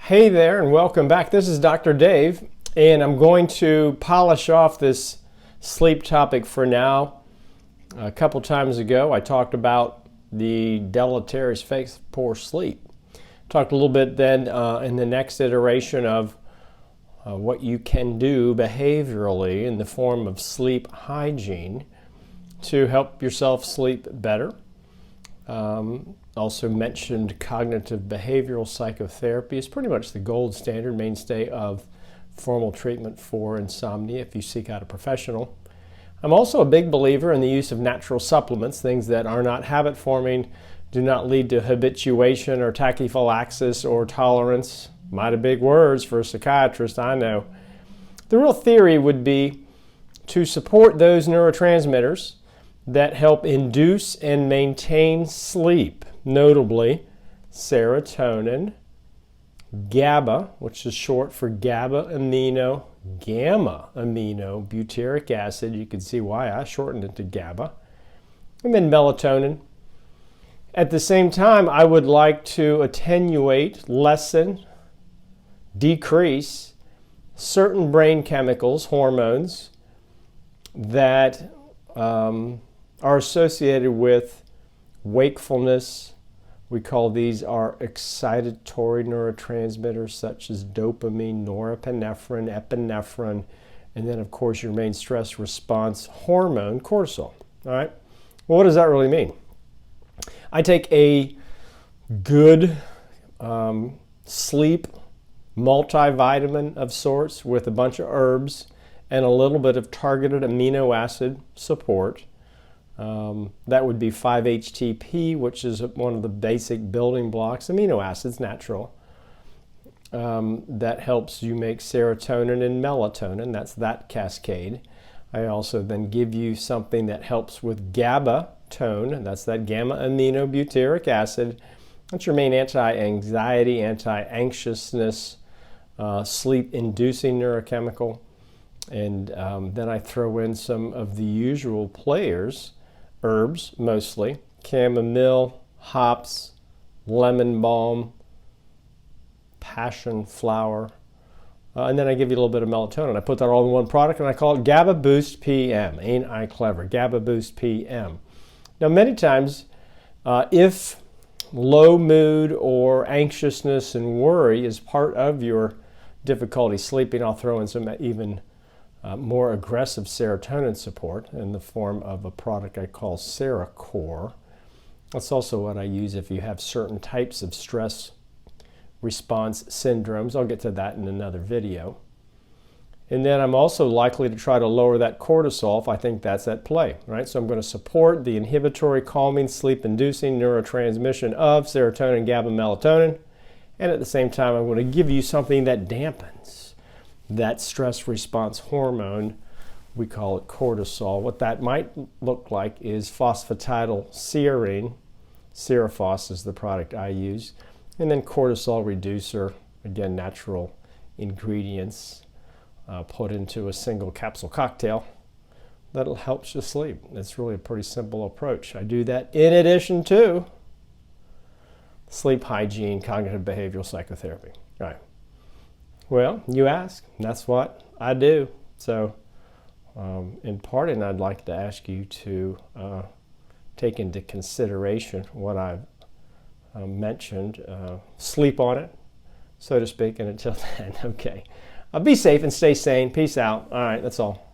Hey there and welcome back. This is Dr. Dave and I'm going to polish off this sleep topic for now. A couple times ago I talked about the deleterious effects of poor sleep. Talked a little bit then in the next iteration of what you can do behaviorally in the form of sleep hygiene to help yourself sleep better. Also mentioned cognitive behavioral psychotherapy is pretty much the gold standard mainstay of formal treatment for insomnia if you seek out a professional. I'm also a big believer in the use of natural supplements, things that are not habit forming, do not lead to habituation or tachyphylaxis or tolerance. Mighty big words for a psychiatrist, I know. The real theory would be to support those neurotransmitters that help induce and maintain sleep, notably serotonin, GABA, which is short for gamma amino butyric acid. You can see why I shortened it to GABA. And then melatonin. At the same time, I would like to attenuate, lessen, decrease certain brain chemicals, hormones, that are associated with wakefulness. We call these our excitatory neurotransmitters such as dopamine, norepinephrine, epinephrine, and then of course your main stress response hormone, cortisol. All right. Well, what does that really mean? I take a good sleep multivitamin of sorts with a bunch of herbs and a little bit of targeted amino acid support. That would be 5-HTP, which is one of the basic building blocks, amino acids, natural. That helps you make serotonin and melatonin. That's that cascade. I also then give you something that helps with GABA tone. That's that gamma amino butyric acid. That's your main anti-anxiety, anti-anxiousness, sleep-inducing neurochemical. And then I throw in some of the usual players, herbs mostly, chamomile, hops, lemon balm, passion flower, and then I give you a little bit of melatonin. I put that all in one product and I call it GABA Boost PM. Ain't I clever? GABA Boost PM. Now many times if low mood or anxiousness and worry is part of your difficulty sleeping, I'll throw in some even more aggressive serotonin support in the form of a product I call Serocore. That's also what I use if you have certain types of stress response syndromes. I'll get to that in another video. And then I'm also likely to try to lower that cortisol if I think that's at play, right? So I'm going to support the inhibitory, calming, sleep-inducing neurotransmission of serotonin, GABA, melatonin, and at the same time I'm going to give you something that dampens that stress response hormone. We call it cortisol. What that might look like is phosphatidylserine. Serofos is the product I use. And then cortisol reducer, again, natural ingredients put into a single capsule cocktail that'll help you sleep. It's really a pretty simple approach. I do that in addition to sleep hygiene, cognitive behavioral psychotherapy. All right. Well, you ask, that's what I do. So in parting, I'd like to ask you to take into consideration what I've mentioned. Sleep on it, so to speak, and until then, okay. Be safe and stay sane. Peace out. All right, that's all.